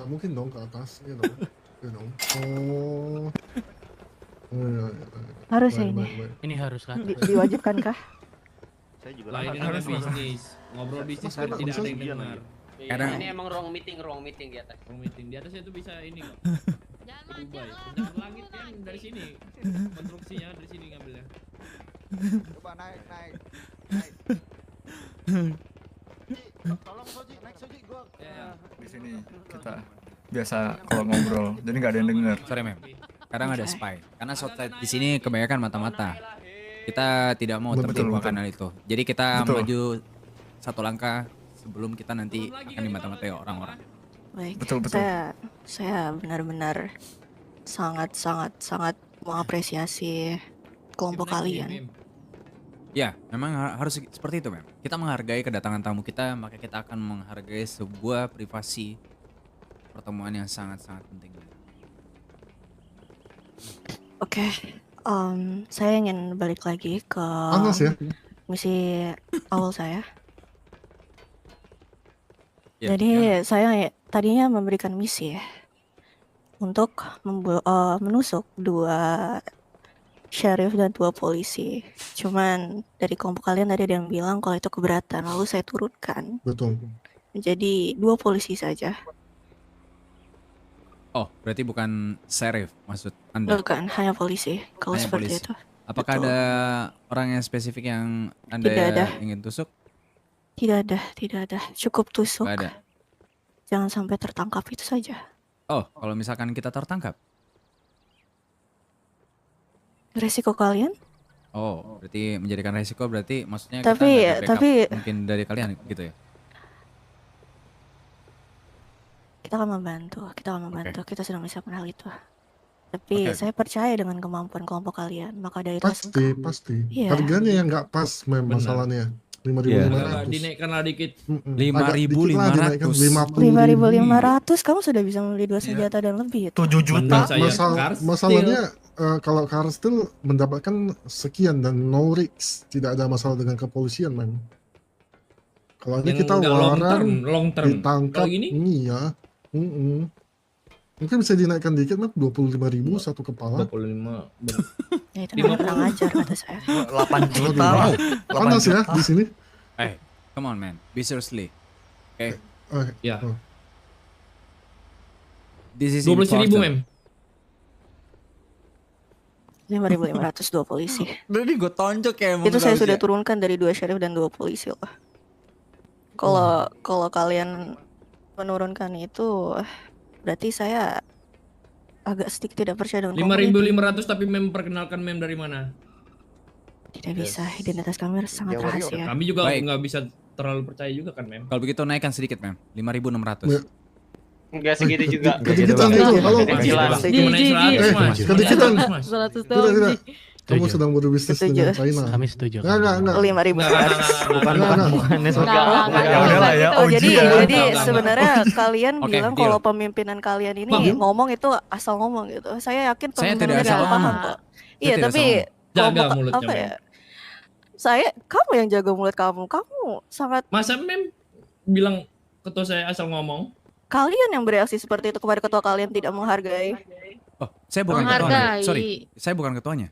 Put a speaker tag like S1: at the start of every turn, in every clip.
S1: Nggak mungkin dong ke atas, iya dong. Iya dong. Oh. Iya.
S2: Harus ya ini.
S3: Ini harus kan?
S2: Diwajibkan kah?
S4: Saya juga
S5: Lah ini namanya bisnis. Ngobrol bisnis
S1: Masa-
S5: kan tidak ada yang
S1: masa-
S5: dengar.
S3: Kadang-
S6: Ini emang ruang meeting di atas.
S5: Ruang meeting di atasnya tuh bisa ini kok.
S7: Jangan
S5: Dubai.
S7: macam
S5: Pencakar langit kan dari sini. Konstruksinya dari sini ngambilnya.
S4: coba naik. Tolong Soji, naik Soji gua.
S5: Ya.
S8: Di sini kita biasa kalau ngobrol, jadi nggak ada yang dengar.
S3: Sorry mem. Kadang ada spy. Karena shortcut di sini kebanyakan mata-mata. Kita tidak mau
S8: Betul,
S3: tertipu
S8: betul.
S3: karena itu. Jadi kita
S8: Betul.
S3: maju satu langkah sebelum kita nanti akan dimata-matai orang-orang.
S2: Baik.
S8: Betul, betul.
S2: Saya benar-benar sangat mengapresiasi kelompok kalian.
S3: Ya, memang harus seperti itu, mem. Kita menghargai kedatangan tamu kita, maka kita akan menghargai sebuah privasi pertemuan yang sangat-sangat penting.
S2: Oke. Saya ingin balik lagi ke
S1: Panas ya?
S2: misi awal saya.
S3: Ya,
S2: Jadi saya tadinya memberikan misi ya untuk menusuk 2 sheriff dan 2 polisi. Cuman dari kelompok kalian tadi ada yang bilang kalau itu keberatan, lalu saya turunkan
S1: Betul.
S2: menjadi 2 polisi saja.
S3: Oh, berarti bukan sheriff maksud Anda?
S2: Bukan, hanya polisi. Kalau
S3: Hanya
S2: seperti
S3: polisi.
S2: itu.
S3: Apakah
S2: Betul.
S3: ada orang yang spesifik yang Anda
S2: Tidak ada.
S3: ingin tusuk?
S2: Tidak ada. Cukup tusuk.
S3: Nggak ada.
S2: Jangan sampai tertangkap itu saja.
S3: Oh, kalau misalkan kita tertangkap?
S2: Resiko kalian?
S3: Oh, berarti menjadikan resiko berarti maksudnya
S2: Tapi-
S3: kita ada backup
S2: tapi-
S3: mungkin dari kalian gitu ya?
S2: Kita akan membantu. Kita sudah menyiapkan hal itu.
S3: Oke.
S2: Tapi saya percaya dengan kemampuan kelompok kalian. Maka dari itu
S1: Pasti.
S2: Iya.
S1: Harganya yang nggak pas
S5: Benar.
S1: masalahnya.
S3: Iya.
S5: Agak
S1: 5.500.
S5: dinaikkanlah dikit.
S3: 5.500.
S2: 5.500 kamu sudah bisa membeli 2
S1: Iya.
S2: senjata dan lebih itu.
S8: 7 juta.
S5: Saya Cars
S1: Masalahnya kalau car still mendapatkan sekian dan no risk, tidak ada masalah dengan kepolisian memang. Kalau ini
S5: Yang
S1: kita
S5: nggak
S1: larang
S5: long term.
S1: ditangkap,
S5: Kalau gini?
S1: iya. Mungkin bisa dinaikkan dikit mah 25.000 satu kepala.
S5: 25.
S2: Ya, itu namanya kurang ajar kata saya.
S8: 8 juta.
S1: Wow.
S8: 8
S1: Panas ya
S8: juta.
S1: di sini.
S3: Come on man, be seriously. Okay,
S5: Ya.
S3: this is
S5: 12.000
S3: important.
S5: mem.
S2: 5.500 2 polisi.
S3: Berarti gue tonjok ya.
S2: Itu saya sudah turunkan dari 2 sheriff dan 2 polisi loh. Kalau kalian menurunkan itu, berarti saya agak sedikit tidak percaya dengan kelompok ini.
S5: 5.500 tapi mem perkenalkan mem dari mana?
S2: Tidak bisa, identitas kami sangat
S4: Ya, warrior.
S2: rahasia.
S5: Kami juga
S3: Baik.
S5: nggak bisa terlalu percaya juga kan mem.
S3: Kalau begitu naikkan sedikit mem, 5.600.
S1: Ya.
S6: Enggak segitu juga.
S1: Kedikitan
S4: Iya,
S1: itu,
S4: iya,
S1: halo.
S4: iya.
S6: Jelas.
S5: Cuma naik 100 mas.
S1: kedikitan.
S7: 100
S1: Tidak,
S7: doang
S1: tidak.
S7: sih.
S1: Kamu
S3: Setuju.
S1: sedang berbisnis
S2: Setuju.
S1: dengan China.
S3: Kami setuju.
S1: Enggak.
S2: 5.500.
S1: Enggak.
S8: Ya udahlah ya,
S2: Oh,
S8: OG
S2: jadi
S8: ya.
S2: sebenarnya kalian
S3: Oke,
S2: bilang
S3: deal.
S2: kalau pemimpinan kalian ini
S5: Bang.
S2: ngomong itu asal ngomong gitu. Saya yakin
S3: Saya
S2: pemimpinan
S3: tidak
S2: tidak
S3: asal
S2: paham
S3: ngomong.
S2: kok.
S3: Saya
S2: Iya,
S3: tidak
S2: tapi
S3: asal
S5: Jaga
S2: kelompok-
S5: mulutnya,
S2: apa ya? Kamu yang jaga mulut kamu. Kamu sangat
S5: Masa mem bilang ketua saya asal ngomong?
S2: kalian yang bereaksi seperti itu kepada ketua kalian tidak menghargai.
S3: Oh, saya bukan ketuanya.
S7: Menghargai.
S3: Sorry, saya bukan ketuanya.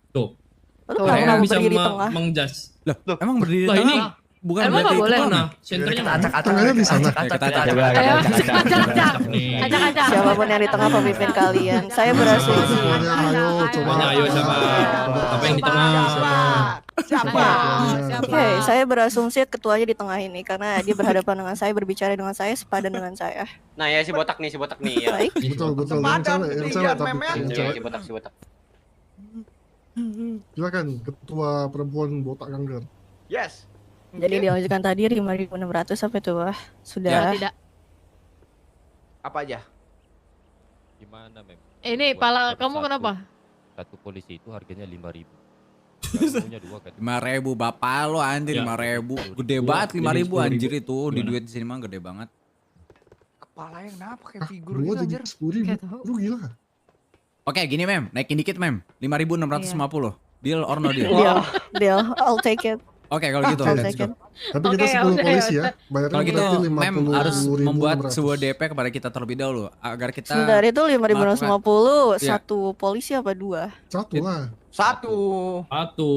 S5: Tuh.
S2: Lalu
S7: Tuh,
S2: kenapa
S5: Saya
S2: kamu
S5: bisa
S2: berdiri di tengah?
S5: mengjudge.
S3: Loh, emang berdiri di
S5: Lah ini
S3: tengah bukan
S7: Emang
S3: berarti
S7: nggak boleh?
S3: ketuanya?
S5: mana? Senternya
S8: Kita
S5: mana?
S8: acak-acak.
S1: Tangannya di sana.
S3: Acak-acak.
S7: Ayo, acak-acak.
S5: Nih.
S7: Acak-acak.
S2: Siapapun yang di tengah pemimpin kalian, saya berasumsi.
S1: Semuanya, ayo coba.
S5: Tanya ayo siapa? Apa yang di tengah?
S7: Siapa?
S2: Oke, saya berasumsi ketuanya di tengah ini karena dia berhadapan dengan saya, berbicara dengan saya, sepadan dengan saya.
S6: Nah ya si botak nih ya.
S2: Baik.
S1: Betul. Yang
S4: Sepadan,
S1: cewek
S4: iya,
S1: tapi
S4: memet.
S1: yang
S6: Iya,
S1: cewek.
S6: si botak.
S1: Silakan ketua perempuan botak kanker.
S4: Yes.
S2: Jadi dilanjutkan tadi 5.600 sampai tuh sudah.
S7: Tidak.
S4: Apa aja?
S9: Gimana, Mem?
S7: Ini
S9: Buat
S7: pala
S9: satu-
S7: kamu kenapa?
S9: Satu polisi itu harganya 5.000. Kamu punya 2 kan?
S3: 5.000 bapak lo anjir,
S5: Ya.
S3: 5.000. Gede
S5: Dua,
S3: banget
S5: jadi
S3: 5.000 anjir
S5: 10.000.
S3: itu. Di
S5: Gimana?
S3: duit di sini mah gede banget.
S4: Kepalanya kenapa kayak figur
S1: Dua
S4: gitu
S1: jadi
S4: anjir?
S1: 10.000.
S7: Nggak tahu.
S1: Lu gila.
S3: Oke, gini mem, naikin dikit mem. 5.650. Deal or no deal?
S2: Deal, I'll take it.
S3: Oke, kalau gitu.
S2: 10
S3: let's go.
S2: second.
S1: Tapi kita
S7: Oke,
S1: 10
S7: udah,
S1: polisi
S7: ya
S1: ya. Bayarnya
S3: Kalau gitu,
S1: berarti
S3: Mem harus
S1: 50.600.
S3: membuat sebuah DP kepada kita terlebih dahulu agar kita
S2: Sebentar itu 5.650
S3: Iya.
S2: satu polisi apa 2?
S1: Satu lah.
S4: Satu.
S5: Satu.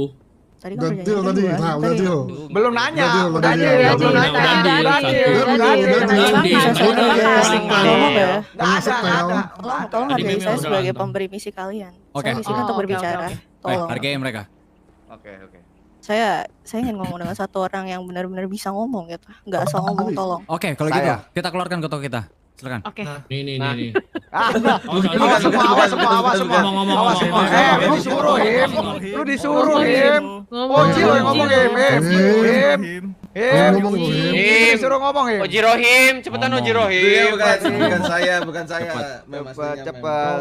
S2: Tadi kan
S1: Udah
S2: perjanjian
S1: deal tadi.
S2: 2.
S1: Nah, udah deal.
S4: Belum nanya.
S1: Udah deal,
S4: Udah
S1: udah
S4: deal.
S1: deal,
S4: Belum
S5: udah
S4: nanya.
S5: deal,
S4: Udah
S5: udah
S4: deal.
S5: deal,
S4: Udah
S1: udah
S4: deal.
S1: deal.
S4: Udah
S5: Udah
S4: deal.
S5: deal.
S2: Saya
S5: Udah
S2: sebagai
S5: deal.
S2: tolong ya.
S4: Nggak ada.
S2: Tolong
S5: Tadi
S2: hargai
S5: Meme
S2: saya
S5: udah
S2: sebagai
S5: berantem.
S2: pemberi misi kalian.
S3: Oke.
S2: Saya di sini
S7: Oh,
S2: untuk
S7: oke,
S2: berbicara.
S7: oke,
S2: Tolong.
S3: hargai mereka.
S4: Oke, oke.
S2: Saya ingin ngomong dengan satu orang yang benar-benar bisa ngomong gitu. Nggak asal ngomong, tolong.
S3: Oke, kalau
S4: Saya.
S3: gitu kita keluarkan ketok kita. Silakan.
S7: Oke.
S5: Nih.
S4: Ah,
S5: Awas,
S4: awas semua, awas semua, awas semua.
S5: Ngomong.
S4: Awas semua. Lu disuruh, Him. Lu disuruh, Him. Oji lo yang ngomong, Him.
S1: Ngomong lu, Him.
S4: Him. Disuruh ngomong, Him.
S6: Oji Rohim, cepetan
S3: Ngomong.
S6: Oji Rohim.
S10: Iya, bukan saya. Mem,
S4: Cepat,
S10: aslinya, Mem.
S4: cepat.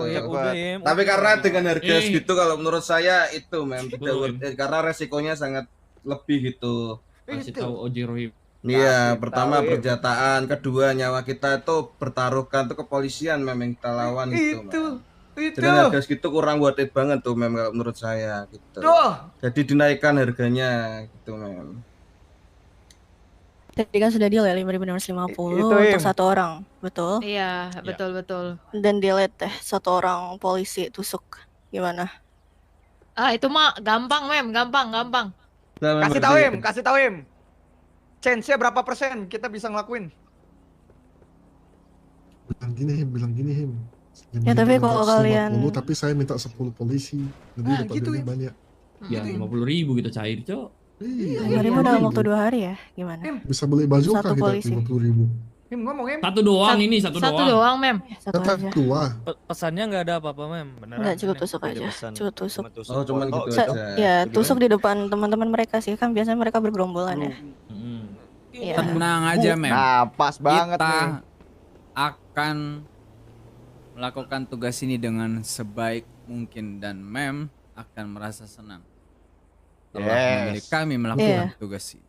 S10: Tapi karena dengan harga
S5: Eh.
S10: segitu kalau menurut saya itu Mem tidak worth it, karena resikonya sangat lebih gitu.
S5: Kasih tahu Oji Rohim.
S10: Iya,
S4: Kasih
S10: pertama
S4: tahu, Im.
S10: perjataan, kedua nyawa kita itu bertaruhkan tuh kepolisian Mem yang kita lawan gitu. Mem. Dengan harga segitu kurang worth it banget tuh Mem kalau menurut saya gitu.
S4: Tuh.
S10: Jadi dinaikkan harganya gitu Mem.
S2: Tadi kan sudah deal ya 5.650
S4: Itu,
S2: untuk
S4: Im.
S2: satu orang, betul?
S7: Iya, betul.
S2: Dan delete satu orang polisi tusuk. Gimana?
S7: Ah, itu mah gampang, Mem, gampang.
S10: Nah, Mem,
S4: Kasih
S10: berarti-
S4: tahu, Him. Kasih tahu, Him. Chance-nya berapa persen kita bisa ngelakuin?
S1: Bilang gini Him.
S2: Ya, tapi kalau
S1: 5.650,
S2: kalian-
S1: tapi saya minta 10 polisi. Jadi
S4: Ah,
S1: dapat
S4: gitu,
S1: duitnya
S4: Him.
S1: banyak.
S5: Ya 50.000 kita cair, Cok.
S1: Iya,
S2: 5.000 dalam
S1: 50.000.
S2: waktu 2 hari ya? Gimana?
S1: Bisa beli baju
S2: Satu
S1: kah kita
S2: polisi.
S1: 50.000?
S4: Him ngomong, Him.
S5: Satu doang ini, satu doang.
S7: Mem.
S2: Satu
S1: Tetap
S2: aja.
S1: tua.
S9: Pesannya nggak ada apa-apa, Mem. Beneran.
S2: Enggak, cukup
S9: Mem.
S2: tusuk
S9: Tidak
S2: aja.
S9: pesan.
S2: Cukup tusuk.
S10: Oh, cuman gitu
S2: Sa-
S10: aja.
S2: Ya, tusuk di depan teman-teman mereka sih. Kan biasanya mereka bergerombolan ya. Iya.
S3: Tenang aja, Mem.
S4: Nah, pas banget
S3: Kita
S4: nih.
S3: akan melakukan tugas ini dengan sebaik mungkin dan Mem akan merasa senang telah
S4: Yes.
S3: memilih kami melakukan
S2: Iya.
S3: tugas ini.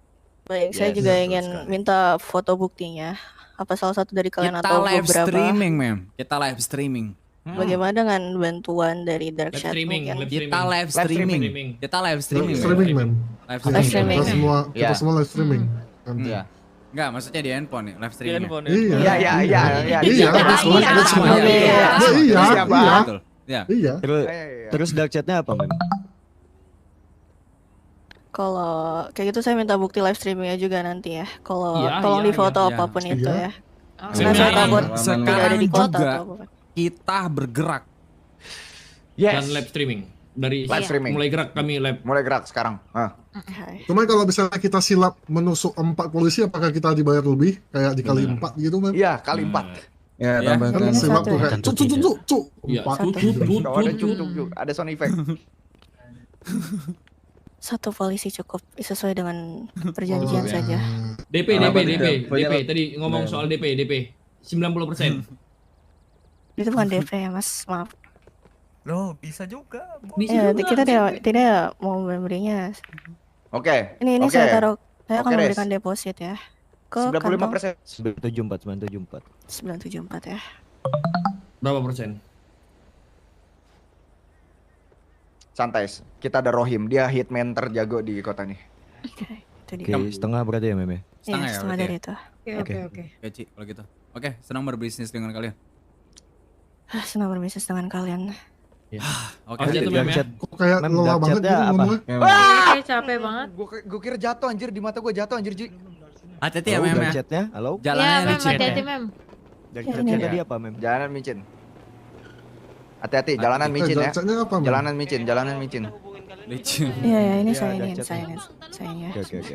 S2: Baik, saya
S10: Yes,
S2: juga
S10: betul
S2: ingin
S10: sekali.
S2: minta foto buktinya. Apa salah satu dari kalian
S3: Kita
S2: atau
S3: live
S2: beberapa?
S3: streaming, Mem. Kita live streaming.
S2: Bagaimana dengan bantuan dari Dark
S5: Live
S2: Chat
S5: streaming,
S2: mungkin?
S5: live
S3: Kita live streaming.
S5: streaming.
S3: Kita live streaming. Mem.
S1: Streaming, Mem.
S3: Live
S2: Live
S3: streaming.
S2: streaming.
S1: Kita
S4: Iya.
S1: semua live streaming. Nanti.
S4: Iya.
S3: Enggak, maksudnya di handphone nih, live
S9: Di
S3: streaming.
S9: handphone ya.
S1: Iya.
S4: Iya, iya, iya, iya.
S1: Iya, betul.
S7: iya.
S1: Ada semua.
S2: Iya.
S1: Iya,
S4: Iya, Bang.
S1: iya.
S3: Betul. Ya.
S1: Iya.
S4: Terus
S9: dark chatnya apa, Mem?
S2: Kalau kayak gitu saya minta bukti live streamingnya juga nanti ya. Kalau
S5: Iya,
S2: tolong
S5: iya,
S2: di foto
S3: iya.
S2: apapun itu
S1: Iya.
S2: ya. Karena saya
S3: Sekarang-
S2: takut
S10: sekarang
S2: tidak ada di kota
S3: juga
S2: atau apa.
S3: kita bergerak.
S5: Dan live streaming. Dari
S4: Live streaming.
S5: mulai gerak kami live.
S4: mulai gerak sekarang.
S2: Oke.
S1: Cuman kalau misalnya kita silap menusuk 4 polisi, apakah kita dibayar lebih? Kayak dikali 4 gitu, Mem?
S4: Iya, kali 4.
S10: Ya,
S3: Ya.
S1: Kan
S10: tambahkan.
S1: silap
S2: Satu
S1: tuh
S2: ya?
S1: kayak cuk cuk cuk cuk cuk.
S5: Iya,
S1: 4
S5: tut, tut, tut,
S4: Oh, ada
S5: tut,
S4: cuk
S5: tut.
S4: cuk cuk, ada sound effect.
S2: Satu polisi cukup sesuai dengan perjanjian
S1: Oh,
S2: saja.
S5: DP.
S10: Banyak-
S5: Tadi ngomong
S10: Mem.
S5: soal DP. 90%.
S2: Itu bukan DP ya, Mas. Maaf.
S8: Loh, bisa juga.
S5: Bisa
S2: Ya,
S5: juga,
S2: kita
S5: bisa
S2: tidak mau memberinya.
S4: Oke.
S2: Ini
S4: Oke.
S2: saya taruh. Saya akan
S4: Oke, Des.
S2: memberikan deposit ya. Ke kantong
S4: 95%.
S9: 974.
S2: 974 ya.
S5: Berapa persen?
S4: Santai. Kita ada Rohim, dia hitman terjago di kota nih.
S2: Oke, itu dia.
S9: Oke, setengah berarti ya, Mem?
S2: Iya,
S3: Setengah ya
S2: setengah
S3: berarti
S2: dari
S3: ya?
S2: itu.
S7: Oke.
S3: Oke, Ci, kalau gitu. Oke, senang berbisnis dengan kalian.
S2: Senang berbisnis dengan kalian.
S3: Oke.
S5: Aja tuh, Mem ya.
S1: Kok kayak
S9: Mem,
S1: lelah
S9: dark
S1: banget
S9: chatnya
S1: gitu
S9: apa?
S1: ngomongnya?
S7: Oke, capek banget.
S4: Gue kira jatuh anjir, di mata gue jatuh anjir, Ji.
S3: Hati-hati ya,
S9: Halo,
S3: Mem
S9: dark
S3: ya.
S9: chatnya? Halo?
S7: Iya,
S3: Jalannya
S7: Mem,
S3: licin.
S7: hati-hati, Mem.
S9: Dark
S2: Iya,
S9: chatnya
S2: iya.
S9: tadi apa, Mem?
S4: Jalanan micin. Hati-hati, jalanan micin ya.
S1: Jatnya apa, Mem?
S4: Jalanan micin, jalanan micin.
S3: Licin.
S2: Iya, ya, ini
S9: Iya,
S2: saya
S9: dark
S2: ini,
S9: chatnya.
S2: saya ini, saya ini ya.
S9: Oke, oke.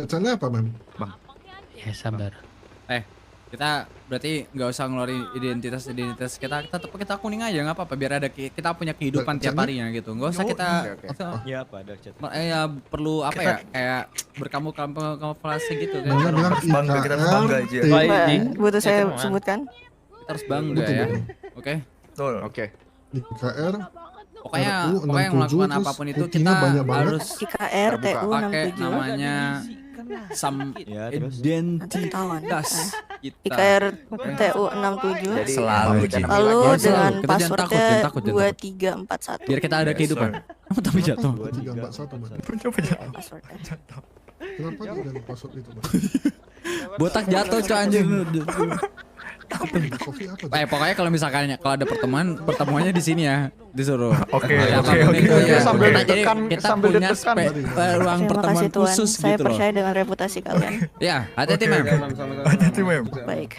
S1: Jatnya apa, Mem?
S9: Ya, sabar.
S3: Kita berarti nggak usah ngeluarin identitas kita tetap kita kuning aja nggak apa-apa biar ada kita punya kehidupan tiap harinya gitu nggak usah kita
S4: Oke.
S9: Ya apa, dark chat?
S3: ya perlu apa ya kayak berkamuflase gitu kan
S1: Maunya bilang
S8: harus bangga, kita harus bangga aja.
S1: IKRT.
S9: Baik.
S2: Mbak, butuh saya
S9: teman.
S2: sebutkan?
S3: kita harus bangga
S1: Betul,
S3: ya
S1: betul.
S3: oke
S8: Betul.
S4: Oke.
S1: IKR
S3: pokoknya
S1: RU
S3: pokoknya
S1: 67,
S3: melakukan
S1: terus
S3: apapun itu
S1: putihnya
S3: kita
S1: banyak banget.
S3: harus
S2: IKR
S4: Terbuka.
S2: TU
S3: pakai
S2: 67.
S3: namanya some
S9: Ya, terus?
S2: Nanti ketahuan.
S3: identitas kita
S2: IKR TU 67.
S4: Jadi
S8: Selalu, Ji.
S2: Lalu
S3: Selalu.
S2: dengan
S3: Kita jangan takut,
S2: passwordnya
S3: jangan takut, jangan takut.
S2: 2341.
S3: biar kita ada
S8: Yes,
S3: kehidupan
S8: sir.
S3: Oh, tapi jatuh.
S1: 341, Man?
S8: Coba jatuh.
S2: Passwordnya.
S8: Jatuh.
S1: Kenapa dia ganti password itu, Man?
S3: Botak jatuh coy anjir.
S1: Sofi apa? tuh?
S3: Pokoknya kalau misalkan kalau ada pertemuannya di sini ya, disuruh.
S8: Oke,
S3: Ya,
S8: oke,
S3: apapun
S8: oke.
S3: itu ya.
S4: Sambil
S3: Nah, jadi
S4: deg-degan,
S3: kita
S4: sambil
S3: punya
S4: deg-degan.
S3: ruang
S2: Terima
S3: pertemuan
S2: kasih Tuan,
S3: khusus
S2: saya
S3: gitu loh.
S2: percaya dengan reputasi kalian.
S3: Ya, hati-hati
S8: Oke,
S3: Mem.
S8: oke. Hati-hati, Mem.
S2: Baik.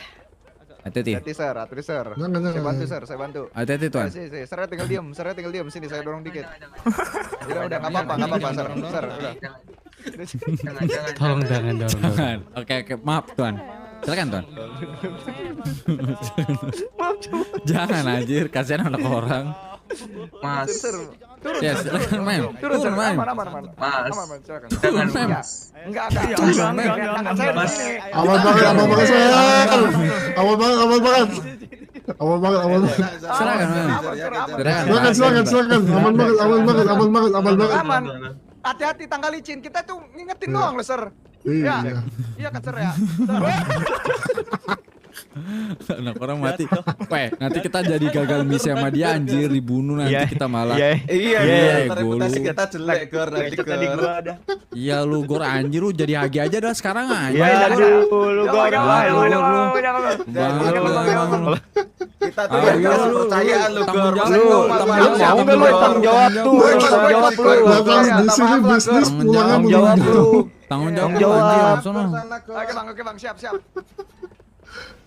S3: Hati-hati.
S4: Hati sir, hati sir.
S1: Jangan,
S4: Saya
S1: jangan.
S4: bantu sir, saya bantu.
S3: Hati-hati Tuan.
S4: Sini, sir tinggal diam, sini saya dorong dikit. Udah, nggak apa-apa, sir, udah.
S9: Tolong jangan dorong.
S3: Jangan. Oke, maaf Tuan. Silakan Tuan. Jangan anjir, kasihan anak orang.
S10: Mas,
S4: Turun,
S3: Ya,
S4: sir,
S3: silakan Mem.
S4: turun, sir,
S3: Mem.
S4: aman.
S10: Mas.
S4: Aman, silakan.
S3: Turun Mem.
S4: Enggak.
S8: Jangan.
S4: Saya di
S10: Mas.
S4: sini.
S1: Aman banget sayang. Aman banget. Aman banget.
S3: Silakan Mem. Silakan.
S1: Aman banget.
S4: Aman. Hati-hati tanggal licin. Kita tuh ngingetin doang loh, sir.
S1: Iya.
S4: Iya kan, sir ya.
S3: Anak orang mati. Weh, nanti kita jadi gagal misi sama dia anjir, dibunuh nanti kita malah.
S10: iya,
S3: gua
S10: reputasi
S3: lu.
S10: kita jelek Gor nanti Gor.
S3: Iya lu gor anjir lu jadi HG aja dah sekarang anjir.
S4: Lu gua
S10: Kita tuh
S3: Ah,
S10: yang
S3: iya,
S10: keras
S3: lu.
S10: kepercayaan lu Gor.
S3: Tanggung jawab.
S1: Tanggung bisnis pulangnya meninggal.
S3: Tanggung jawab anjir langsung lah.
S4: Oke bang, siap.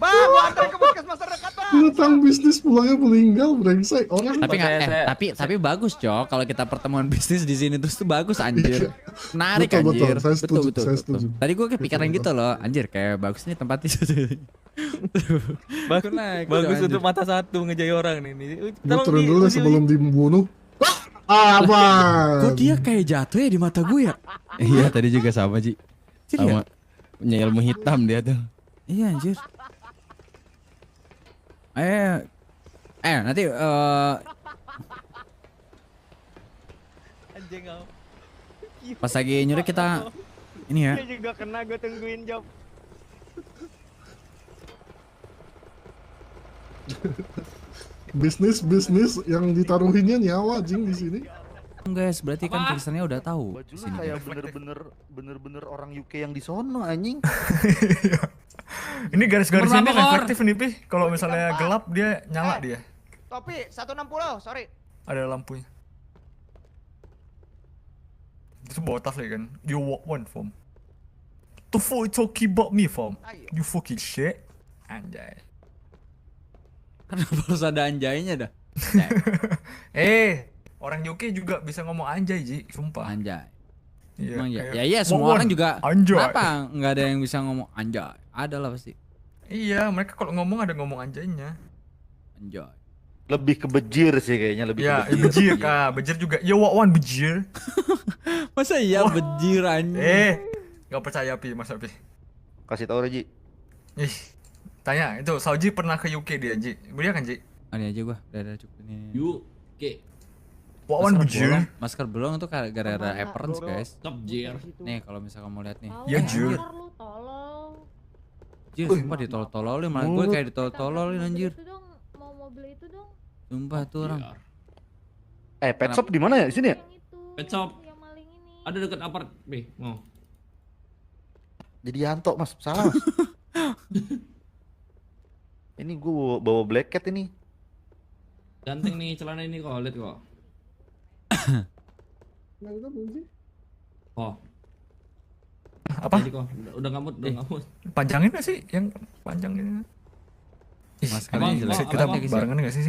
S4: Bang, gua antar ke puskesmas terdekat bang.
S1: Tentang bisnis pulangnya meninggal, brengsek. Orang
S3: Tapi tapi bagus Cok kalau kita pertemuan bisnis di sini terus tuh bagus anjir. Menarik
S1: Betul,
S3: anjir.
S1: saya setuju, saya setuju.
S3: Tadi gue kepikiran
S1: Betul,
S3: gitu loh, anjir kayak bagus nih tempat itu.
S5: Bagus untuk mata satu ngejai orang nih.
S1: gue turun dulu deh sebelum dibunuh. Apa?
S3: Kok dia kayak jatuh ya di mata gue ya?
S9: Iya, tadi juga sama, Ji.
S3: Sama
S9: Punya ilmu hitam dia tuh.
S3: Iya anjir. Nanti
S5: Anjing kau.
S3: pas lagi nyurik kita ini ya.
S5: Juga kena gue tungguin job.
S1: Bisnis yang ditaruhinnya nyawa jing di sini.
S3: Guys, berarti kan tulisannya udah tahu
S11: Baju
S3: di
S11: lu
S3: sini.
S11: kayak bener-bener orang UK yang di sono anjing.
S8: Ini garis-garis ini
S5: Berapa, Gor?
S8: reflektif nih, Pi. Kalau misalnya gelap dia nyala dia.
S4: Topi 160, sorry.
S8: Ada lampunya. Itu bawa tas lagi kan. You walk one form. To fuck talking about me form. You fucking shit. Anjay.
S3: Kenapa harus ada anjaynya dah?
S8: Orang UK juga bisa ngomong anjay, Ji. Sumpah.
S3: Anjay.
S8: Iya,
S3: Emang ya,
S8: kayak,
S3: ya semua
S8: "Won,
S3: orang juga.
S8: anjay."
S3: Kenapa nggak ada yang bisa ngomong anjay? Ada lah pasti.
S8: Iya, mereka kalau ngomong ada ngomong anjaynya.
S3: Anjay.
S11: Lebih ke bejir sih kayaknya, lebih
S8: Ya,
S11: ke bejir.
S8: bejir kah? Bejir juga. You walk one bejir.
S3: Masa iya
S8: Wah.
S3: bejir anjing?
S8: Gak percaya, Pi, masa, Pi?
S11: Kasih tau Ji.
S8: Ih, tanya, itu Sauji pernah ke UK dia, Ji. Dia kan, Ji?
S3: Ini aja gua, udah cukup ini.
S5: Yuk, oke.
S8: Walk one bejir.
S3: Masker belum tuh gara-gara appearance guys.
S5: Top jir.
S3: Nih kalau misalkan mau lihat nih.
S8: Ya, Jir.
S3: Jir, sumpah ditolol-tololin, malah gue kayak ditolol-tololin anjir.
S7: Mau mobil itu dong.
S3: Sumpah tuh orang.
S11: Pet shop di mana ya? Di sini ya?
S5: Pet shop. Ada dekat apart, Be. Mau.
S11: Jadi Yanto, Mas. Salah, Mas. Ini gua bawa black cat ini.
S5: Ganteng nih celana ini kok, lihat kok. Oh,
S8: Apa?
S5: jadi kok udah ngamut, udah ngamut.
S8: Panjangin gak sih? Yang panjang ini? Ih,
S3: Maskernya
S8: emang
S3: jelek.
S8: kita
S3: Apa, guys,
S8: barengan gak sih?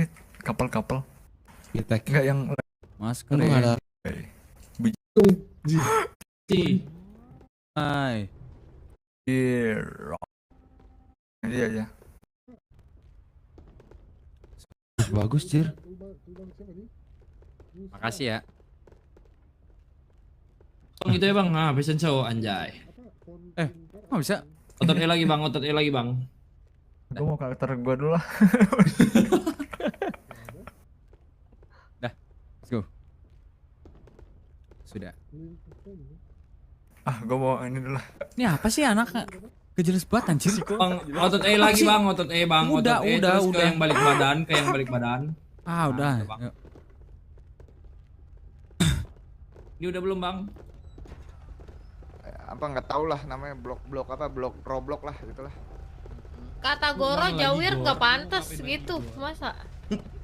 S8: Couple-couple?
S9: Kita
S8: Enggak yang...
S3: Masker
S9: Untung
S3: ya.
S9: ada.
S5: Si.
S3: Hai.
S8: Iya, iya.
S9: Bagus, Jir.
S3: Makasih ya.
S5: Bang gitu ya bang, nah fashion show anjay.
S3: Oh bisa.
S5: Otot E lagi bang, otot E lagi bang.
S8: Gue mau karakter gue dulu lah.
S3: Let's go. Sudah.
S8: Gue mau ini dulu lah.
S3: Ini apa sih anaknya? Kejelas banget anjir.
S5: Bang, otot E lagi bang, otot E bang,
S3: Udah,
S5: otot E
S3: udah,
S5: terus
S3: udah.
S5: ke yang balik badan, ke yang balik badan.
S3: Ah udah.
S5: Bang.
S3: Yuk.
S5: Ini udah belum bang?
S4: Apa nggak tahu lah namanya blok apa blok Roblox lah gitulah.
S7: Kata Goro
S5: Ulang lagi,
S7: Jawir
S5: Goro.
S7: nggak pantas
S5: Ngapain lagi,
S7: gitu,
S5: Goro?
S7: masa?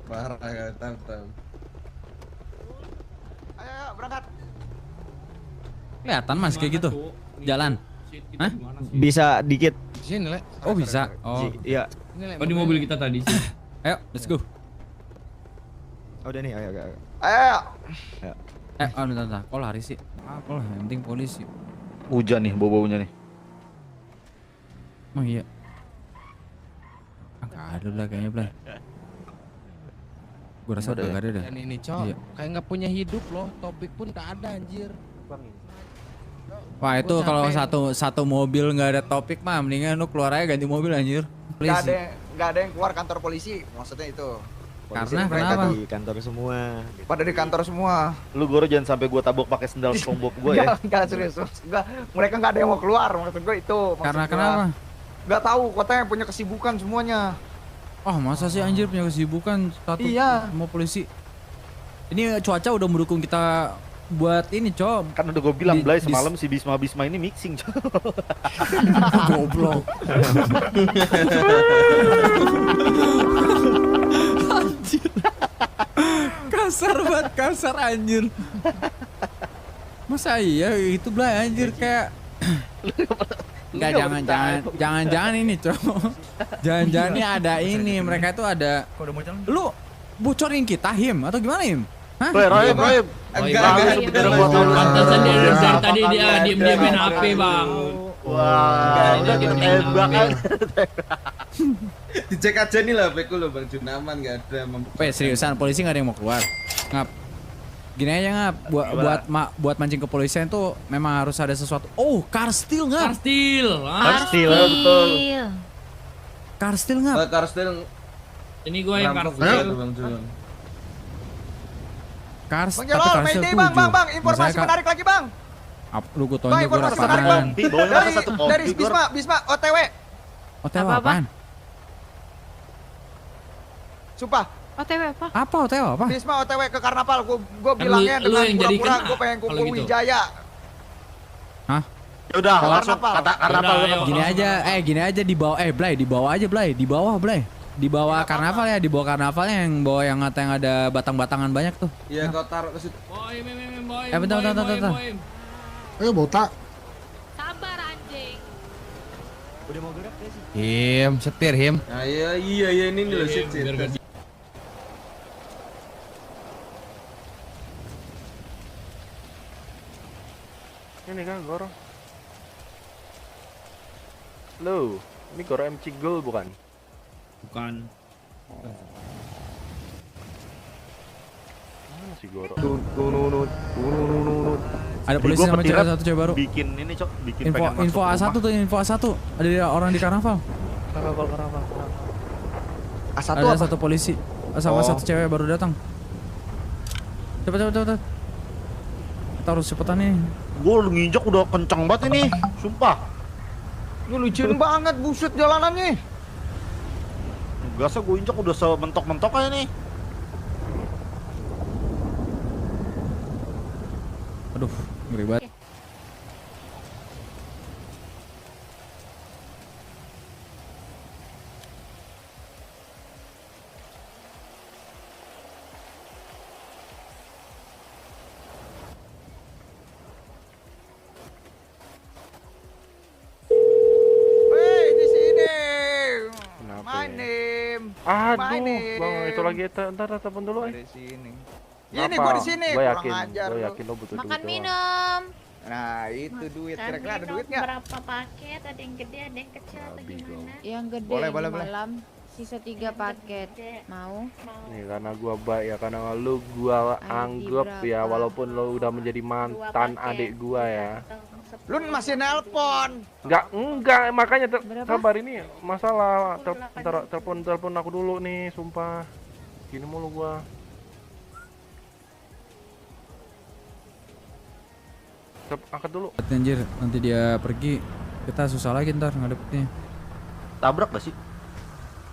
S10: Parah ya, tahu.
S4: Ayo berangkat.
S3: Kelihatan mas kayak gitu. Jalan. Hah?
S11: Bisa dikit.
S5: Sini le.
S3: Oh bisa. Oh.
S11: Iya.
S5: Oh di mobil kita tadi sih.
S3: Ayo, let's go.
S11: Udah nih, ayo.
S4: Ayo.
S3: Bentar. Kok lari sih? Apa lah, yang penting polisi.
S11: Hujan nih, bau-baunya nih.
S3: Oh iya. Gak ada lah kayaknya, Blay. Gue rasa udah gak ada dah.
S5: Dan ini cok,
S3: Iya.
S5: kayak nggak punya hidup loh. Topik pun gak ada anjir.
S3: Wah itu
S5: Gua
S3: kalau
S5: capek.
S3: satu mobil nggak ada topik mah mendingan lu keluar aja ganti mobil anjir. Polisi.
S4: Nggak ada yang keluar kantor polisi, maksudnya itu.
S3: Karena
S4: mereka
S3: kenapa?
S11: Di kantor semua.
S4: Pada di kantor semua.
S11: Lu Goro jangan sampai gua tabok pakai sendal SpongeBob gua ya.
S4: Enggak serius. Enggak, mereka nggak ada yang mau keluar, maksud gue itu.
S3: Karena kenapa?
S4: Nggak tahu, katanya punya kesibukan semuanya.
S3: Oh masa sih anjir punya kesibukan satu
S4: Iya.
S3: mau polisi. Ini cuaca udah mendukung kita buat ini cok.
S11: Kan udah gua bilang Blay
S3: Di-
S11: semalam si Bisma ini mixing, Cok.
S3: Goblok. Anjir. Kasar anjir. Masa iya itu Blay anjir kayak enggak jangan ini cowok. Jangan ini ada ini mereka itu ada.
S8: Kok udah mau jalan?
S3: Lu bocorin kita Him atau gimana Him? Hah?
S11: Roy.
S4: Enggak.
S5: Pantasan dia dari tadi dia diem-diemin HP bang.
S11: Wah, udah kita tembak kan.
S10: Dicek aja nih lah beku lo Bang Jun, aman nggak ada
S3: Weh seriusan polisi nggak ada yang mau keluar. Ngap. Gini aja Ngap, buat mancing kepolisian tuh memang harus ada sesuatu. Oh, car steal Ngap.
S5: Karstil.
S11: Pasti lah betul.
S3: Car steal Ngap.
S10: Karstel
S5: Ini gue yang
S10: rampok
S5: karstil.
S10: gitu, Bang Jun.
S3: Cars
S4: Bang
S3: tapi
S4: Jalol,
S3: car
S4: Mayday
S3: steal
S4: bang,
S3: 7.
S4: bang, informasi
S3: Masalahnya,
S4: menarik lagi bang.
S3: Lu gue
S4: Bang,
S3: tonjok gue
S4: informasi menarik bang.
S3: apaan?
S11: Bawanya
S4: Dari
S11: satu kopi,
S4: dari Bisma OTW.
S3: OTW
S7: Apa-apa?
S3: apaan?
S4: Sumpah,
S7: OTW apa?
S3: Apa OTW apa?
S4: Bisma OTW ke karnaval. Gue
S5: Kan
S4: bilangnya
S5: lu
S4: dengan
S5: yang jadi
S4: pura-pura
S5: kena
S4: gue pengen
S5: kalau
S4: kumpul
S5: gitu.
S4: Wijaya.
S11: Ya udah, langsung
S4: Karnaval.
S11: kata karnaval
S5: Udah,
S11: lu.
S5: ayo.
S3: Gini aja di bawah Blay, di bawah aja Blay, di bawah Blay. Di bawah karnaval ya, di bawah karnavalnya yang bawah yang ada batang-batangan banyak tuh.
S10: Iya kau taruh ke situ.
S5: Boy, boy.
S3: Bentar.
S1: Ayo botak.
S7: Sabar anjing.
S11: Udah mau gerak ya sih?
S5: Him, setir Him.
S10: Nah iya ini nih loh shit.
S11: Ini kan Goro. Lo, ini Goro MC Gold bukan?
S5: Bukan.
S11: Mana sih Goro?
S3: Ada polisi
S11: Gua
S3: sama
S11: petirat
S3: cewek satu cewek baru.
S11: Bikin ini, Cok, bikin
S3: Info
S11: pengen masuk
S3: info A1
S11: rumah.
S3: tuh, info A1. Ada orang di karnaval.
S11: Karnaval.
S4: A1
S3: Ada
S4: apa?
S3: satu polisi sama
S4: Oh.
S3: satu cewek baru datang. Cepet. Kita harus cepetan nih.
S11: Gua nginjak udah kencang banget ini, sumpah.
S4: Ini licin banget buset jalanannya.
S11: Gasnya gua injak udah sementok-mentok aja nih.
S3: Aduh, ngeri banget.
S4: Weh, di sini.
S11: Kenapa
S4: My
S11: ya?
S4: name.
S11: Aduh,
S4: name.
S11: Bang, itu lagi ntar telepon dulu
S4: Di sini. Ini gua di sini.
S11: Gue
S4: Kurang
S11: yakin,
S4: ajar
S11: gue
S4: lu.
S11: yakin lo butuh duit
S7: Makan
S11: doang.
S7: minum.
S4: Nah, itu duit. Kira-kira ada duit nggak?
S7: Berapa paket? Ada yang gede, ada yang kecil atau gimana?
S12: Yang gede
S4: Boleh,
S12: ini
S4: boleh.
S12: malam sisa 3 paket. Mau?
S11: Nih karena gua baik ya, karena lu gua
S12: ID
S11: anggap ya,
S12: berapa?
S11: walaupun lo udah menjadi mantan adik gua ya.
S4: Lu masih nelpon.
S11: Enggak, makanya
S12: Berapa?
S11: sabar ini masalah. Telepon aku dulu nih, sumpah. Gini mulu gua. Angkat dulu.
S3: Anjir, nanti dia pergi kita susah lagi ntar ngadepinnya.
S11: Tabrak gak sih?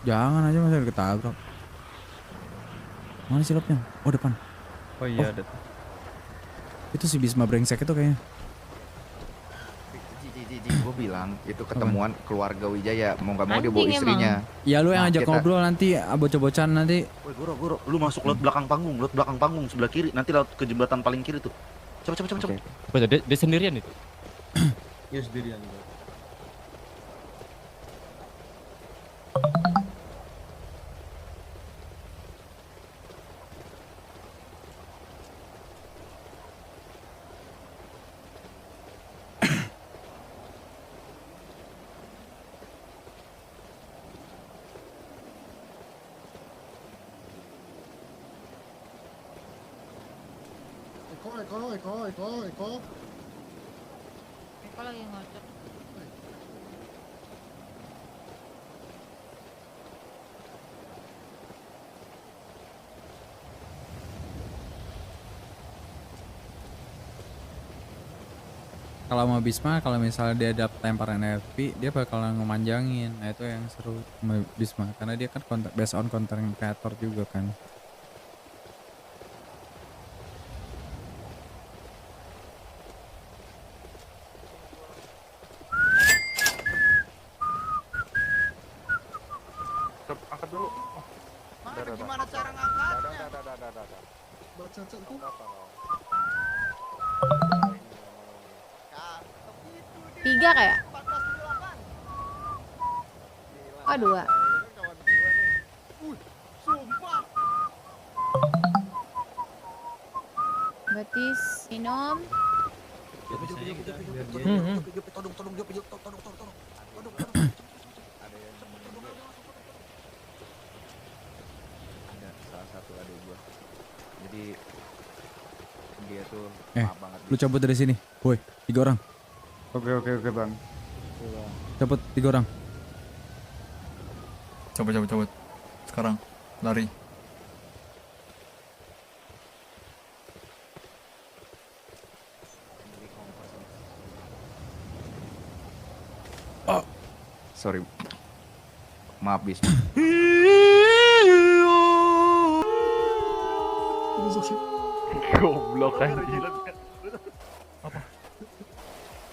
S3: Jangan aja masa ketabrak. Mana silapnya? Oh depan.
S11: Oh iya, ada.
S3: Itu si Bisma brengsek itu kayaknya.
S4: Gue bilang itu ketemuan keluarga Wijaya, mau nggak mau dia bawa
S7: Anjing
S4: istrinya.
S3: Ya lu yang
S4: Nah,
S3: ajak
S4: kita-
S3: ngobrol nanti bocah-bocahan nanti.
S13: Woi Goro, lu masuk laut belakang panggung sebelah kiri, nanti laut ke jembatan paling kiri tuh. Coba.
S9: Apa itu? Dia sendirian itu?
S10: Ya sendirian.
S1: Eko.
S7: Eko lagi ngocok.
S3: Kalau mau Bisma, kalau misalnya dia dapat lemparan FP, dia bakalan ngemanjangin. Nah itu yang seru sama Bisma, karena dia kan based on content creator juga kan.
S11: Angkat dulu.
S4: Gimana cara ngangkatnya?
S1: Baca chat tuh.
S12: Tiga kayak? Oh, 2. Betis, minum.
S4: Ada salah satu adik gua. Jadi dia tuh
S3: Eh,
S4: maaf banget.
S3: lu cabut dari sini, woi, 3 orang.
S4: Oke bang.
S3: Cabut 3 orang.
S8: Cabut. Sekarang, lari.
S4: Sorry. Maaf Bisma.
S11: Goblok anjing.
S8: Apa?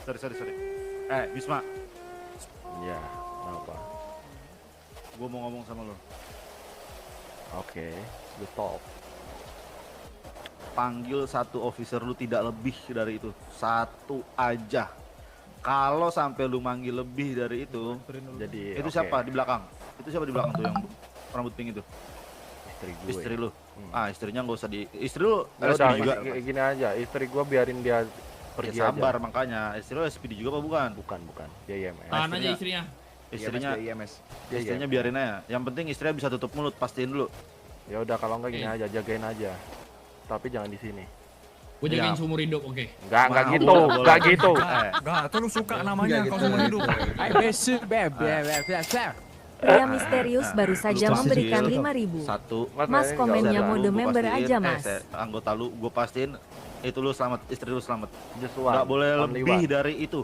S13: Sorry. Bisma,
S11: Ya, apa?
S13: gua mau ngomong sama lo.
S11: Oke, lu top.
S13: Panggil satu officer lu, tidak lebih dari itu. Satu aja. Kalau sampai lu manggil lebih dari itu,
S11: Jadi
S13: itu
S11: oke.
S13: siapa di belakang? Itu siapa di belakang tuh yang rambut pink itu?
S11: Istri gue.
S13: Istri lu.
S11: Hmm.
S13: Istrinya nggak usah di. Istri lu
S11: Ya
S13: LSPD
S11: udah,
S13: juga.
S11: gini aja, istri gua biarin dia pergi
S13: Ya sabar
S11: aja.
S13: makanya. Istri lu SPD juga apa bukan?
S11: Bukan. Dia IMS.
S5: Tahan aja istrinya.
S13: Istrinya
S4: IMS.
S11: Dia
S13: istrinya
S11: IMS.
S13: biarin aja. Yang penting istrinya bisa tutup mulut, pastiin dulu.
S11: Ya udah, kalau enggak gini aja, jagain aja. Tapi jangan di sini.
S5: Gue jagain
S13: Ya.
S5: seumur hidup, oke.
S11: Enggak
S13: Mau,
S11: gitu,
S13: boleh.
S11: enggak gitu.
S8: Enggak, tuh lu suka namanya
S10: Enggak
S8: kalau
S10: gitu.
S8: seumur hidup.
S12: Pria misterius baru saja
S13: Lu
S12: memberikan
S13: pastiin
S12: 5.000.
S13: Satu.
S12: Mas
S11: ini
S12: komennya
S11: nggak usah.
S12: mode
S13: Gua
S12: member
S13: pastiin,
S12: aja, Mas.
S13: anggota lu, gue pastiin itu lu selamat, istri lu selamat.
S11: Just one.
S13: Nggak boleh
S11: Only
S13: lebih
S11: one.
S13: dari itu.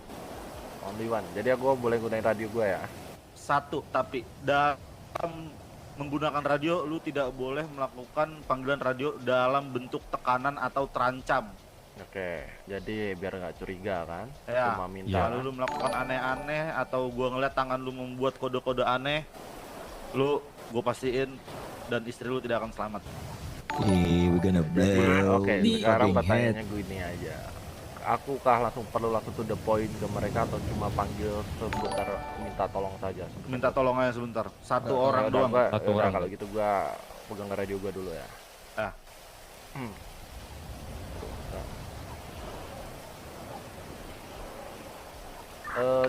S11: Only one. Jadi gua boleh gunain radio gua ya.
S13: Satu, tapi dalam menggunakan radio lu tidak boleh melakukan panggilan radio dalam bentuk tekanan atau terancam.
S11: Oke, jadi biar nggak curiga kan.
S13: Ya,
S11: Cuma minta.
S13: kalau lu melakukan aneh-aneh atau gua ngeliat tangan lu membuat kode-kode aneh, gue pastiin dan istri lu tidak akan selamat.
S11: Oke, sekarang pertanyaannya gue ini aja. Aku kah perlu langsung to the point ke mereka atau cuma panggil sebentar minta tolong saja?
S13: Minta tolong aja sebentar. Satu
S11: Ya
S13: orang
S11: udah,
S13: doang.
S9: Satu
S11: yaudah,
S9: orang.
S11: kalau gitu gua pegang radio gua dulu ya.
S13: Ah.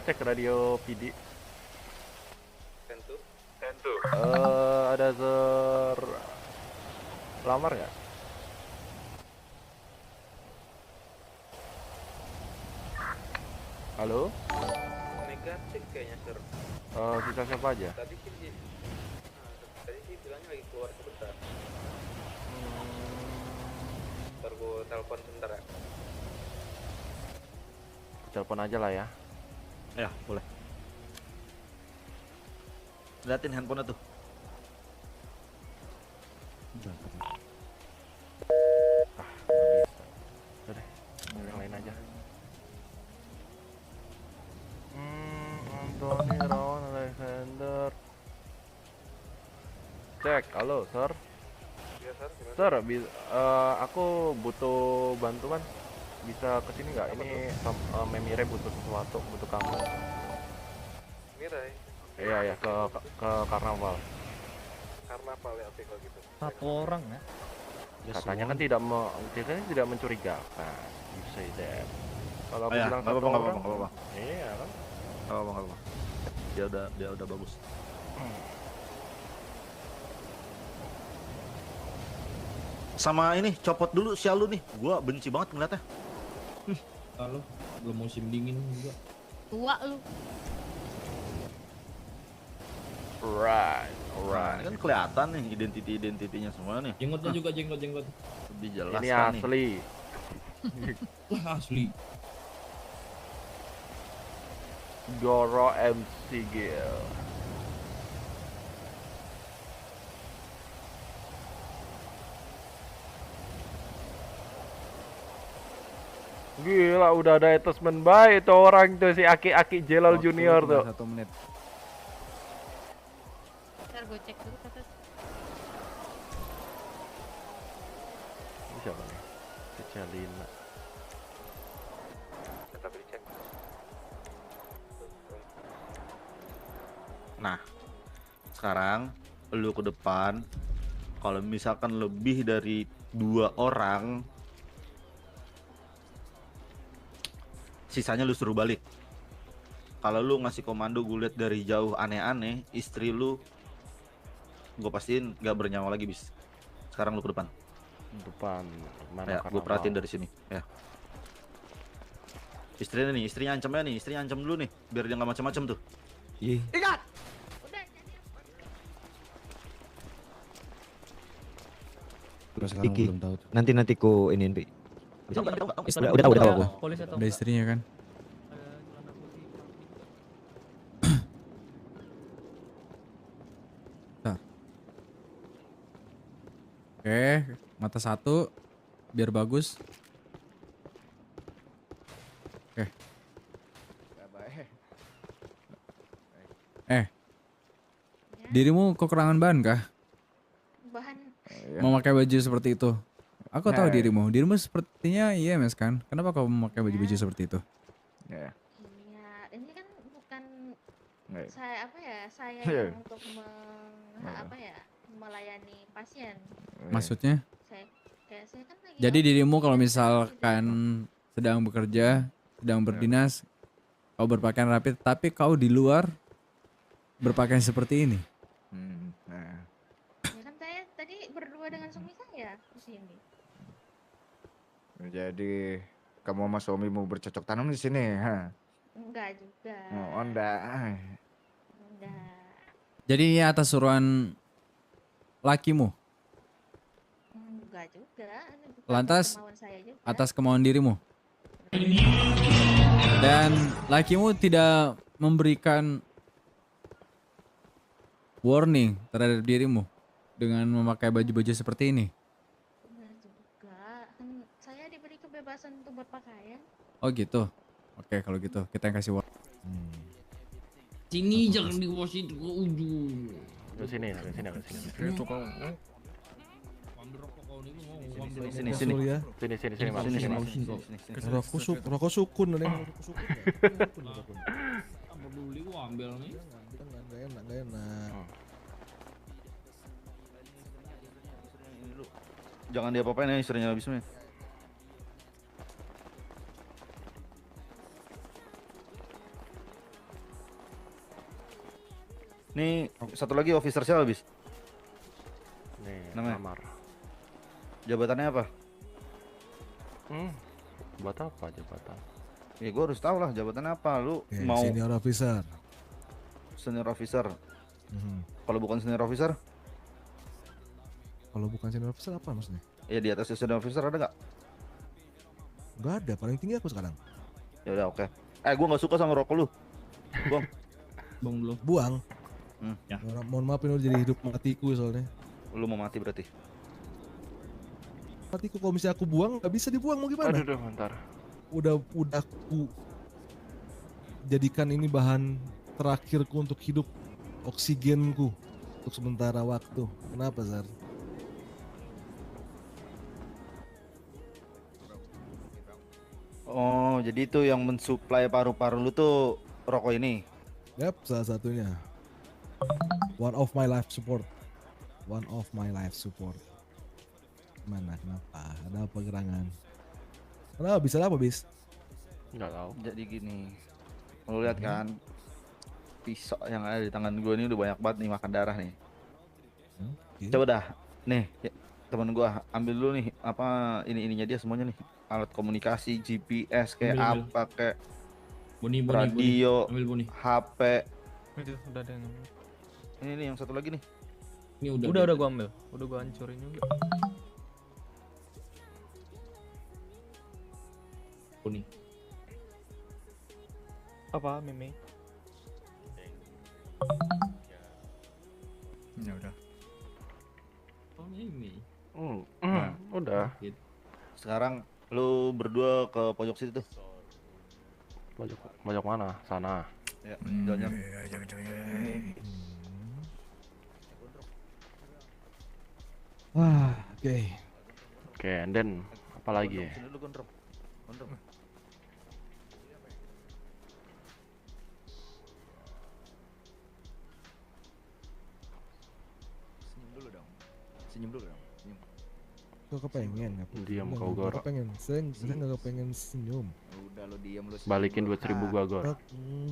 S11: Cek radio PD.
S4: Tentu.
S11: Ada lamar nggak? Halo?
S6: Negatif kayaknya, Sir.
S11: Sisa siapa aja?
S6: Tadi sih bilangnya lagi keluar sebentar. Ntar gue telepon sebentar ya.
S11: Telepon aja lah ya.
S13: Ya, boleh. Liatin handphone tuh.
S11: Nggak bisa. Udah deh. cek. Halo, Sir.
S6: Iya, Sir. Gimana?
S11: Sir, aku butuh bantuan. Bisa kesini nggak? Ini Memire butuh sesuatu, butuh kamu.
S6: Mirai.
S11: Iya, ke karnaval.
S6: Karnaval ya, oke kalau gitu.
S9: Satu orang ya.
S11: Katanya kan tidak mencurigakan. You say that. Kalau aku
S13: Oh ya,
S11: bilang
S13: nggak
S11: satu
S13: apa-apa, nggak
S11: orang,
S13: apa-apa, nggak apa-apa.
S11: iya kan?
S13: Nggak apa-apa, nggak apa-apa. Dia udah bagus. Sama ini copot dulu sial lu nih. Gua benci banget ngeliatnya.
S5: Kalau belum musim dingin juga.
S7: Tua lu.
S11: Alright.
S13: Ini kan kelihatan nih identitinya semua nih.
S5: Jenggotnya juga jenggot.
S13: Lebih jelas
S11: Ini
S13: kan nih.
S11: asli.
S5: Wah, asli.
S11: Goro MC Gil. Gila, udah ada attachment baik tuh orang tuh si Aki Jelal Junior tuh.
S3: 1 menit.
S7: Ntar gue cek dulu kata.
S11: Ini siapa nih? Kecalina.
S6: Tetap dicek.
S13: Nah, sekarang lu ke depan. Kalau misalkan lebih dari 2 orang, sisanya lu suruh balik. Kalau lu ngasih komando gue liat dari jauh aneh-aneh, istri lu gue pastiin gak bernyawa lagi bis. Sekarang lu ke depan.
S11: Depan mana?
S13: Ya, gue perhatiin dari sini. Ya. Istrinya ancam dulu nih, biar dia nggak macam-macam tuh.
S9: Ih.
S7: Ingat. Udah jadi.
S9: Iki. Nanti ku iniin, Pi. Udah tahu aku.
S5: Polis atau
S3: Ada istrinya kan? Bentar. Oke, mata satu biar bagus. Oke. Dirimu kekurangan bahan kah?
S7: Bahan.
S3: Memakai baju seperti itu. Aku tahu dirimu. Dirimu sepertinya IMS kan? Kenapa kau memakai baju-baju seperti itu?
S7: Iya, ini kan bukan
S13: Nggak.
S7: saya
S13: Iya.
S7: yang untuk melayani pasien.
S3: Maksudnya?
S7: Saya kan lagi.
S3: Jadi dirimu kalau misalkan sedang bekerja, sedang berdinas, kau berpakaian rapi, tapi kau di luar berpakaian seperti ini.
S7: Ya kan saya tadi berdua dengan suami saya di sini.
S4: Jadi kamu sama suamimu bercocok tanam di sini, ha?
S7: Enggak juga.
S4: Oh, enggak.
S7: Enggak.
S3: Jadi ini atas suruhan lakimu,
S7: Enggak juga. Ini bukan
S3: lantas
S7: kemauan saya juga.
S3: atas kemauan dirimu. Dan lakimu tidak memberikan warning terhadap dirimu dengan memakai baju-baju seperti ini.
S7: Enggak juga. Kan saya diberi kebebasan untuk berpakaian.
S3: Oh gitu. Oke, kalau gitu kita yang kasih warning.
S5: sini jangan diwasin ke ujung.
S11: Ke sini.
S5: Itu kau. Ambil rokok kau nih mau ambil rokok.
S11: Sini, Mas.
S1: Rokok sukun ada yang rokok sukun.
S5: Apa peduli gua ambil nih.
S1: Enggak enak.
S13: Jangan diapa-apain ya istrinya Bisma. Nih satu lagi officer siapa bis?
S11: Nih,
S13: Namanya?
S11: kamar.
S13: Jabatannya apa?
S11: Buat apa jabatan?
S13: Ya gue harus tahu lah jabatannya apa. Lu mau
S1: Senior officer.
S13: senior officer. Kalau bukan senior officer?
S1: Kalau bukan senior officer apa maksudnya?
S13: Ya di atas senior officer ada nggak?
S1: Enggak ada, paling tinggi aku sekarang.
S13: Ya udah oke. Gue nggak suka sama rokok lu. Buang.
S5: Bang dulu.
S1: Buang.
S13: Ya.
S1: Mohon maaf ini udah jadi hidup matiku soalnya.
S13: Lu mau mati berarti?
S1: Matiku kalau misalnya aku buang nggak bisa dibuang mau gimana?
S11: Aduh, bentar.
S1: Udah aku jadikan ini bahan terakhirku untuk hidup, oksigenku
S5: untuk sementara waktu. Kenapa, Zar?
S13: Oh, jadi itu yang mensuplai paru-paru lu tuh rokok ini.
S5: Yap, salah satunya. One of my life support. One of my life support. Mana? Kenapa? Ada apa gerangan? Kenapa? Bisa apa, Bis?
S11: Nggak tahu.
S13: Jadi gini, lu lihat kan, pisau yang ada di tangan gue ini udah banyak banget nih makan darah nih. Coba dah, nih temen gue ambil dulu nih apa ininya dia semuanya nih, alat komunikasi, GPS kayak
S5: Ambil.
S13: apa kayak
S5: Boni,
S13: radio,
S5: ambil Boni.
S13: HP.
S3: Itu udah ada yang ngambil.
S13: Ini nih yang satu lagi nih.
S5: Ini
S3: Udah gua ambil. Udah gua hancurin juga.
S5: Boni.
S3: Apa, Meme?
S8: Ya udah.
S5: Oh ini.
S11: Udah.
S13: Sekarang lu berdua ke pojok situ tuh.
S11: Pojok mana? Sana.
S13: Ya, jalannya.
S5: Wah, oke.
S11: Oke, and then apa lagi ya?
S13: Sini dulu gondrong. Gondrong. Senyum dulu dong. Senyum dulu dong. Senyum.
S5: Gue kepengen.
S11: Diam kau, Gor.
S5: Kepengen. Saya nggak kepengen senyum.
S4: Udah lo diam lu.
S11: Balikin 2.000 gua, Gor.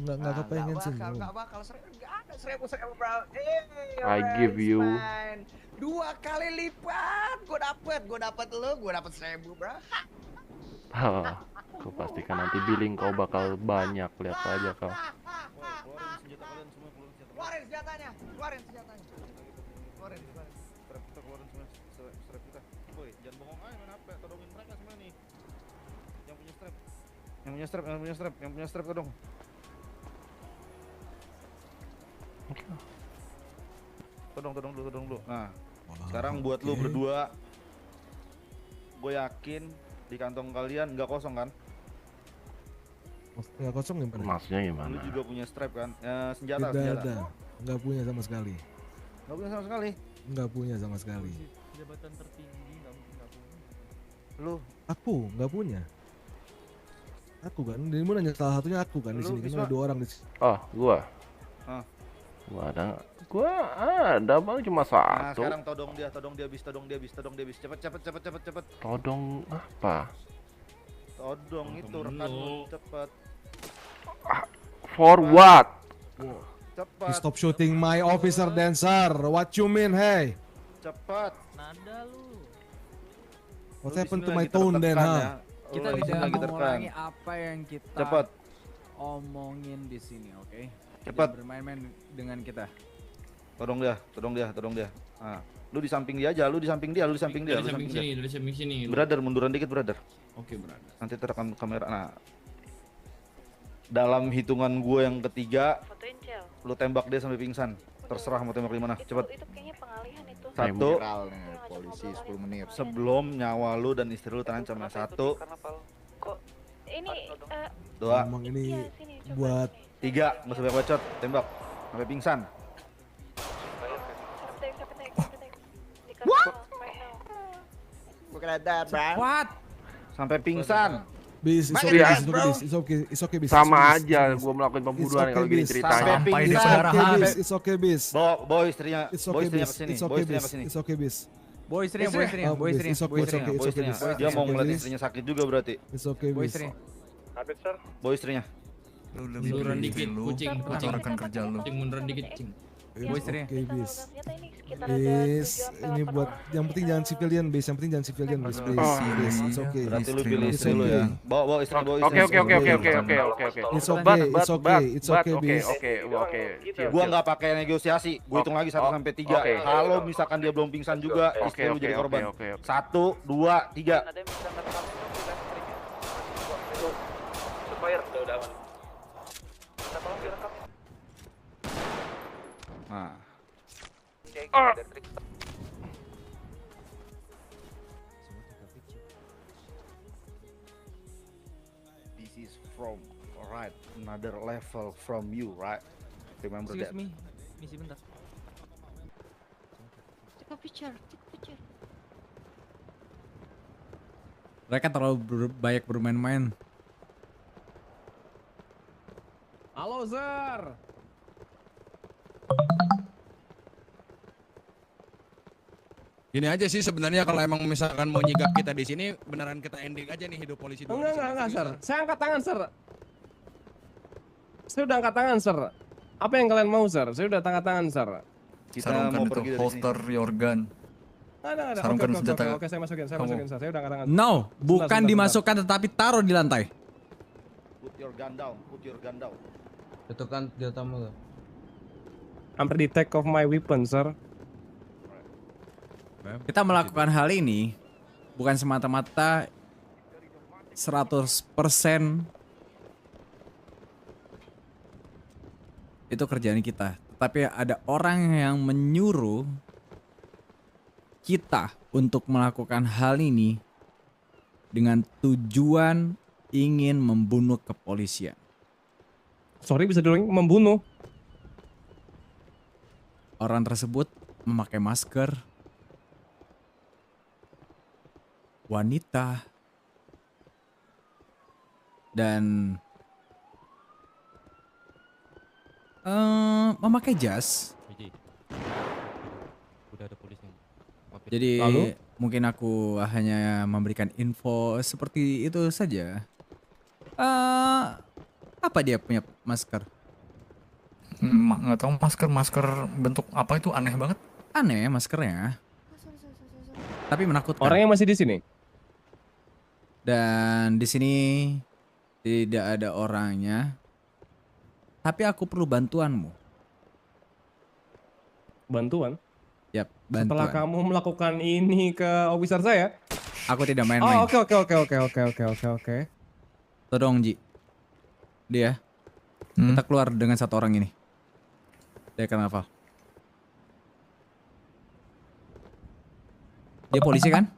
S5: Nggak kepengen senyum.
S4: Enggak bakal enggak ada 1000 bro.
S11: I give you
S4: 2 kali lipat. Gua dapet lu, gua dapet 1000 bro.
S11: Kau pastikan nanti billing kau bakal banyak, lihat aja kau.
S4: Keluarin senjatanya. Keluarin senjatanya. Keluarin.
S13: Strap kita keluarin semua strap kita. Boy, jangan bohong aja main HP, todongin mereka semua nih. Yang punya strap. Yang punya strap todong. Todong dulu. Nah, sekarang buat lu berdua, gue yakin di kantong kalian nggak kosong kan?
S5: Nggak kosong gimana?
S11: Maksudnya gimana?
S13: Lu juga punya strap kan? Senjata.
S5: Tidak ada. Nggak punya sama sekali.
S13: Nggak punya sama sekali.
S5: Nggak punya sama sekali.
S3: Jabatan tertinggi nggak punya.
S13: Lu?
S5: Aku nggak punya. Aku kan, ini mau nanya salah satunya aku kan di
S13: Lu,
S5: sini. Kan
S13: Bisma?
S5: ada 2 orang di sini.
S11: Oh, gua.
S13: Ah.
S11: Gua ada bang cuma
S13: Nah,
S11: satu.
S13: sekarang todong dia bis. Cepet.
S11: Todong apa?
S13: Todong itu rekan lu, cepet.
S11: For what?
S13: Cepet.
S5: Stop shooting my officer dancer. What you mean, hey?
S13: Cepet.
S3: Nada lu.
S5: What
S13: Lu
S5: happened
S13: di
S5: to
S13: sini
S5: my
S13: lagi
S5: tone then,
S13: tertekan
S5: huh?
S13: ya.
S3: Kita
S13: Lu di sini
S3: tidak
S13: lagi tertekan.
S3: mengulangi apa yang kita
S13: Cepet.
S3: omongin di sini, oke?
S13: Cepet.
S3: Jangan bermain-main dengan kita.
S13: Todong dia. Nah, lu di samping dia aja, lu di samping dia.
S5: Dari samping sini.
S13: Brother, munduran dikit, brother.
S5: Oke, brother.
S13: Nanti terekam kamera. Nah, dalam hitungan gue yang ketiga, lu tembak dia sampai pingsan. Terserah mau tembak di mana. Cepet.
S2: Itu kayaknya pengalihan itu.
S13: 1
S4: Viral nih, polisi 10 menit.
S13: sebelum nyawa lu dan istri lu terancam. 1,
S2: Kok ini
S13: 2,
S5: Emang ini buat
S13: 3. Nggak usah banyak bacot, tembak sampai pingsan.
S2: What?
S4: Look at that, bro.
S3: What?
S13: Sampai pingsan.
S5: bis, it's
S4: Makin
S5: okay,
S4: gas,
S5: bis,
S4: bro.
S5: it's okay, bis.
S11: Sama
S5: Bis,
S11: aja
S5: bis.
S11: gua melakukan
S5: It's
S11: pembunuhan
S5: okay,
S11: kalau gini
S5: bis.
S11: ceritanya.
S13: Sampai
S5: It's
S13: pingsan.
S5: okay, bis. It's okay, bis.
S13: Bawa istrinya,
S5: It's
S13: bawa
S5: okay,
S13: istrinya
S5: bis.
S13: ke sini.
S5: It's
S13: Bawa
S5: okay,
S13: istrinya
S5: bis.
S13: ke sini.
S5: It's okay, bis.
S3: Boy istrinya.
S5: It's okay,
S13: Bawa
S5: bis.
S13: istrinya. Dia mau ngeliat
S5: bis.
S13: istrinya sakit juga berarti.
S5: It's okay,
S3: Boy
S5: bis.
S3: istrinya.
S13: Bawa istrinya.
S8: Lu lebih
S5: Munduran
S8: pilih
S5: dikit,
S8: lu
S5: kucing.
S8: atau rekan kerja lu?
S5: Munduran dikit, cing.
S3: Boy
S5: It's
S3: istrinya.
S5: okay, bis.
S2: Kita ada
S5: Bis,
S2: 7
S5: ini buat yang penting jangan civilian, bis. Yang penting jangan civilian, bis, please.
S11: Oh.
S5: Bis, it's okay.
S13: Berarti lu
S8: Istri
S13: pilih
S8: lu.
S13: istri lu ya. Bawa istrinya, bawa
S11: Oke,
S13: istrinya.
S11: oke.
S5: It's okay, it's okay, it's okay, bis.
S11: Oke.
S13: Gua nggak pakai negosiasi. Gua hitung lagi 1 sampai 3.
S11: Oke.
S13: Kalau misalkan dia belum pingsan juga, istri lu jadi korban.
S11: Oke.
S13: 1, 2, 3. Nah, this is from right another level from you, right? Remember that.
S3: Excuse me. Misi bentar. Mereka terlalu banyak bermain-main.
S14: Halo, Sir.
S15: Gini aja sih sebenarnya kalau emang misalkan mau nyigap kita di sini beneran kita ending aja nih hidup polisi dua.
S14: Enggak, Sir. Saya angkat tangan, Sir. Saya udah angkat tangan, Sir. Apa yang kalian mau, Sir? Saya udah angkat tangan, Sir.
S8: Sarungkan itu, holster your gun.
S14: Ada.
S8: Sarungkan senjata.
S14: Oke, saya masukin, Sir. Saya udah angkat tangan.
S3: No, bukan dimasukkan tetapi taruh di lantai.
S13: Put your gun down, put your gun down.
S10: Itu kan senjatamu tuh.
S14: I'm ready to take off my weapon, Sir.
S3: Kita melakukan hal ini bukan semata-mata 100% itu kerjaan kita, tetapi ada orang yang menyuruh kita untuk melakukan hal ini dengan tujuan ingin membunuh kepolisian.
S14: Sorry, bisa dulu membunuh.
S3: Orang tersebut memakai masker, wanita, dan memakai jas.
S9: Udah ada polisi.
S3: Jadi
S14: lalu?
S3: mungkin aku hanya memberikan info seperti itu saja. Apa dia punya masker?
S8: Nggak tahu masker bentuk apa itu aneh banget.
S3: Aneh maskernya. Tapi menakutkan.
S14: Orangnya masih di sini.
S3: Dan di sini tidak ada orangnya. Tapi aku perlu bantuanmu.
S14: Bantuan?
S3: Yap, bantuan.
S14: Setelah kamu melakukan ini ke officer saya?
S3: Aku tidak main-main.
S14: Oh, oke.
S3: Tolong Ji. Dia. Kita keluar dengan satu orang ini. Dia karnaval. Dia polisi kan?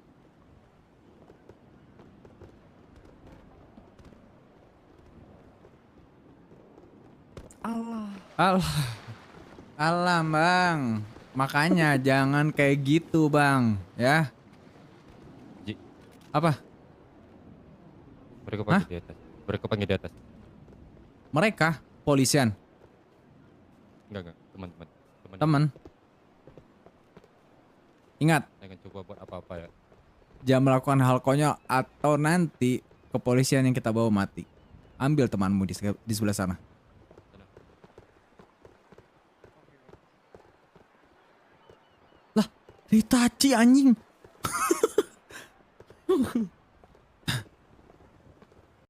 S3: Allah bang. Makanya jangan kayak gitu bang, ya.
S9: Ji.
S3: Apa?
S9: Mereka panggil di atas. Mereka panggil di atas.
S3: Mereka polisian.
S9: Enggak, teman-teman.
S3: Teman. Ingat.
S9: Jangan coba buat apa-apa ya.
S3: Jangan melakukan hal konyol atau nanti kepolisian yang kita bawa mati. Ambil temanmu di sebelah sana. Lah, Hitachi anjing.